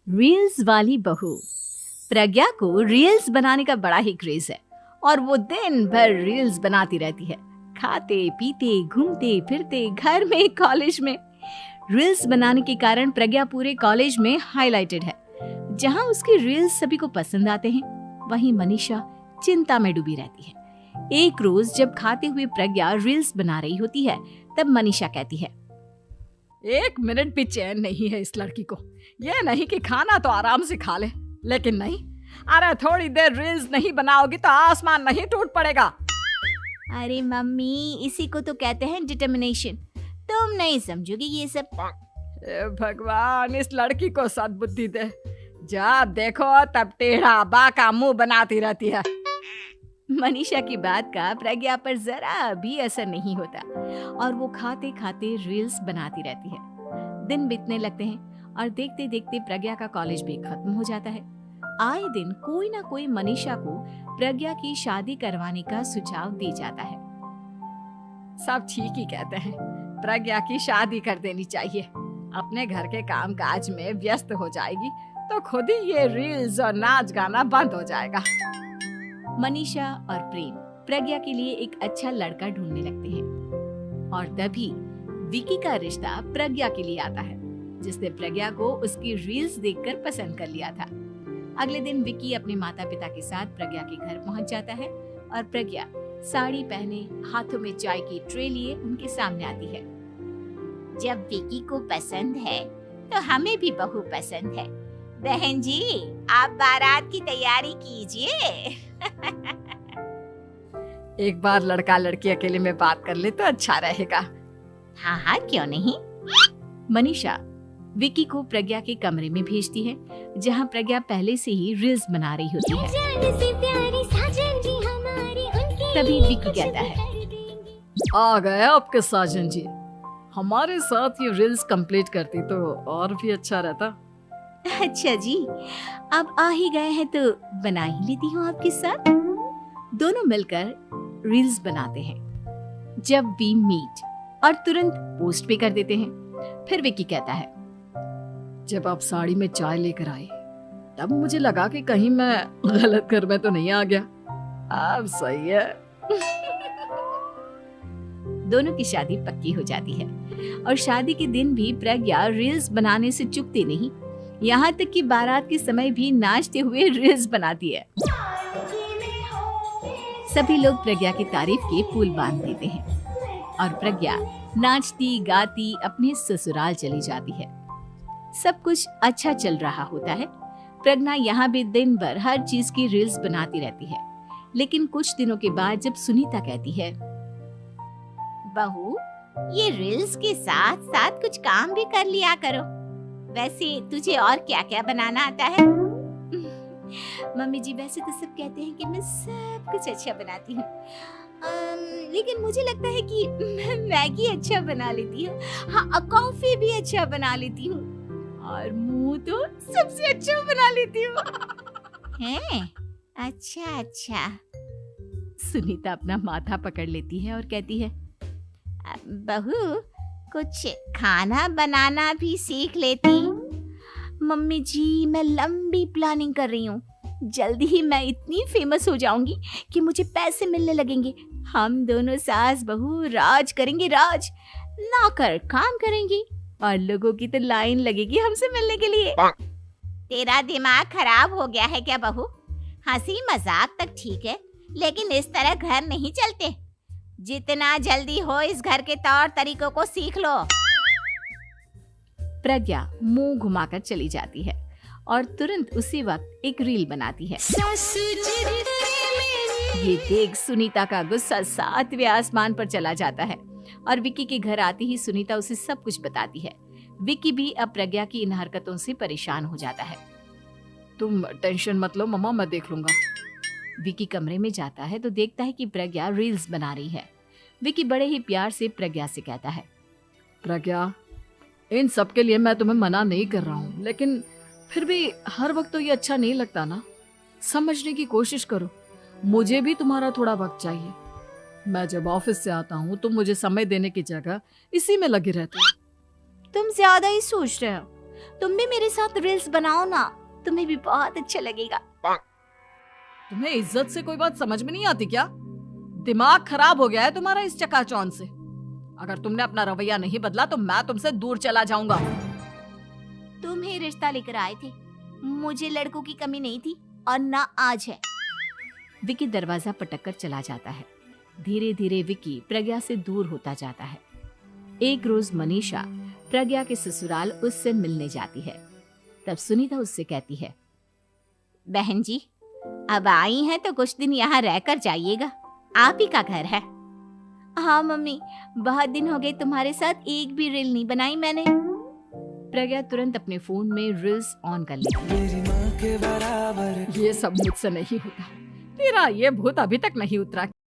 Reels वाली बहू। प्रज्ञा को रील्स बनाने का बड़ा ही क्रेज है और वो दिन भर रील्स बनाती रहती है। खाते पीते घूमते फिरते घर में कॉलेज में रील्स बनाने के कारण प्रज्ञा पूरे कॉलेज में हाईलाइटेड है। जहां उसकी रील्स सभी को पसंद आते हैं, वहीं मनीषा चिंता में डूबी रहती है। एक रोज जब खाते हुए प्रज्ञा रील्स बना रही होती है, तब मनीषा कहती है, 1 मिनट भी चैन नहीं है इस लड़की को। ये नहीं कि खाना तो आराम से खा ले, लेकिन नहीं, अरे थोड़ी देर रील्स नहीं बनाओगी तो आसमान नहीं टूट पड़ेगा। अरे मम्मी, इसी को तो कहते हैं डिटर्मिनेशन। तुम नहीं समझोगी ये सब। हे भगवान, इस लड़की को सद्बुद्धि दे। जब देखो तब टेढ़ा बाका मुंह बनाती रहती है। मनीषा की बात का प्रज्ञा पर जरा भी असर नहीं होता और वो खाते खाते रील्स बनाती रहती है। दिन बीतने लगते हैं और देखते देखते प्रज्ञा का कॉलेज भी खत्म हो जाता है। आए दिन कोई ना कोई मनीषा को प्रज्ञा की शादी करवाने का सुझाव दे जाता है। सब ठीक ही कहते हैं, प्रज्ञा की शादी कर देनी चाहिए। अपने घर के काम काज में व्यस्त हो जाएगी तो खुद ही ये रील्स और नाच गाना बंद हो जाएगा। मनीषा और प्रेम प्रज्ञा के लिए एक अच्छा लड़का ढूंढने लगते हैं और तभी विकी का रिश्ता प्रज्ञा के लिए आता है, जिसने प्रज्ञा को उसकी रील्स देखकर पसंद कर लिया था। अगले दिन विकी अपने माता पिता के साथ प्रज्ञा के घर पहुंच जाता है और प्रज्ञा साड़ी पहने हाथों में चाय की ट्रे लिए उनके सामने आती है। जब विकी को पसंद है तो हमें भी बहू पसंद है। बहन जी, आप बारात की तैयारी कीजिए। एक बार लड़का लड़की अकेले में बात कर ले तो अच्छा रहेगा। हाँ हाँ, क्यों नहीं। मनीषा विकी को प्रज्ञा के कमरे में भेजती है, जहां प्रज्ञा पहले से ही रील्स बना रही होती है। तभी विकी कहता है, आ गए आपके साजन जी। हमारे साथ ये रील्स कंप्लीट करती तो और भी अच्छा रहता। अच्छा जी, अब आ ही गए हैं तो बना ही लेती हूँ आपके साथ। दोनों मिलकर रील्स बनाते हैं। जब वी मीट और तुरंत पोस्ट भी कर देते हैं। फिर विकी कहता है, जब आप साड़ी में चाय लेकर आए तब मुझे लगा कि कहीं मैं गलत घर में तो नहीं आ गया। अब सही है। दोनों की शादी पक्की हो जाती है और शादी के दिन भी प्रज्ञा रील्स बनाने से चूकती नहीं। यहाँ तक कि बारात के समय भी नाचते हुए रील्स बनाती है। सभी लोग प्रज्ञा की तारीफ के पुल बांध देते हैं और प्रज्ञा नाचती गाती अपने ससुराल चली जाती है। सब कुछ अच्छा चल रहा होता है। प्रज्ञा यहाँ भी दिन भर हर चीज की रील्स बनाती रहती है। लेकिन कुछ दिनों के बाद जब सुनीता कहती है, बहू, ये रील्स के साथ साथ कुछ काम भी कर लिया करो। वैसे तुझे और क्या क्या बनाना आता है? मम्मी जी, वैसे तो सब कहते हैं कि मैं सब कुछ अच्छा बनाती हूँ, लेकिन मुझे लगता है कि मैं मैगी अच्छा बना लेती हूँ। हाँ, कॉफी भी अच्छा बना लेती हूँ और मुंह तो सबसे अच्छा बना लेती हूँ। हैं? अच्छा अच्छा। सुनीता अपना माथा पकड़ लेती है और कहती है, बहू, कुछ खाना बनाना भी सीख लेती। मम्मी जी, मैं लंबी प्लानिंग कर रही हूँ। जल्दी ही मैं इतनी फेमस हो जाऊंगी कि मुझे पैसे मिलने लगेंगे। हम दोनों सास बहू राज करेंगे, राज नौकर काम करेंगे और लोगों की तो लाइन लगेगी हमसे मिलने के लिए। तेरा दिमाग खराब हो गया है क्या बहू? हंसी मजाक तक ठीक है, लेकिन इस तरह घर नहीं चलते। जितना जल्दी हो इस घर के तौर तरीकों को सीख लो। प्रज्ञा मुंह घुमाकर चली जाती है और तुरंत उसी वक्त एक रील बनाती है। ये देख सुनीता का गुस्सा 7वें आसमान पर चला जाता है और विकी के घर आती ही सुनीता उसे सब कुछ बताती है। विकी भी अब प्रज्ञा की इन हरकतों से परेशान हो जाता है। तुम टेंशन मत लो मम्मा, मैं देख लूंगा। विकी कमरे में जाता है तो देखता है कि प्रज्ञा रील्स बना रही है। विकी बड़े ही प्यार से प्रज्ञा से कहता है, प्रज्ञा, इन सब के लिए मैं तुम्हें मना नहीं कर रहा हूँ, लेकिन फिर भी हर वक्त तो ये अच्छा नहीं लगता ना। समझने की कोशिश करो, मुझे भी तुम्हारा थोड़ा वक्त चाहिए। मैं जब ऑफिस से आता हूँ तो मुझे समय देने की जगह इसी में लगी रहती है। तुम ज्यादा ही सोच रहे हो। तुम भी मेरे साथ रील्स बनाओ ना, तुम्हें भी बहुत अच्छा लगेगा। तुम्हें इज्जत से कोई बात समझ में नहीं आती क्या? दिमाग खराब हो गया है तुम्हारा इस चकाचौंध से। अगर तुमने अपना रवैया नहीं बदला तो मैं तुमसे दूर चला जाऊंगा। तुम ही रिश्ता लेकर आए थे, मुझे लड़कों की कमी नहीं थी और ना आज है। विकी दरवाजा पटक कर चला जाता है। धीरे धीरे विकी प्रज्ञा से दूर होता जाता है। एक रोज मनीषा प्रज्ञा के ससुराल उससे मिलने जाती है। तब सुनीता उससे कहती है, बहन जी, अब आई हैं तो कुछ दिन यहाँ रहकर जाइएगा, आप ही का घर है। हाँ मम्मी, बहुत दिन हो गए तुम्हारे साथ एक भी रील नहीं बनाई मैंने। प्रज्ञा तुरंत अपने फोन में रील्स ऑन कर लेती है। ये सब मुझसे नहीं होता। तेरा ये भूत अभी तक नहीं उतरा।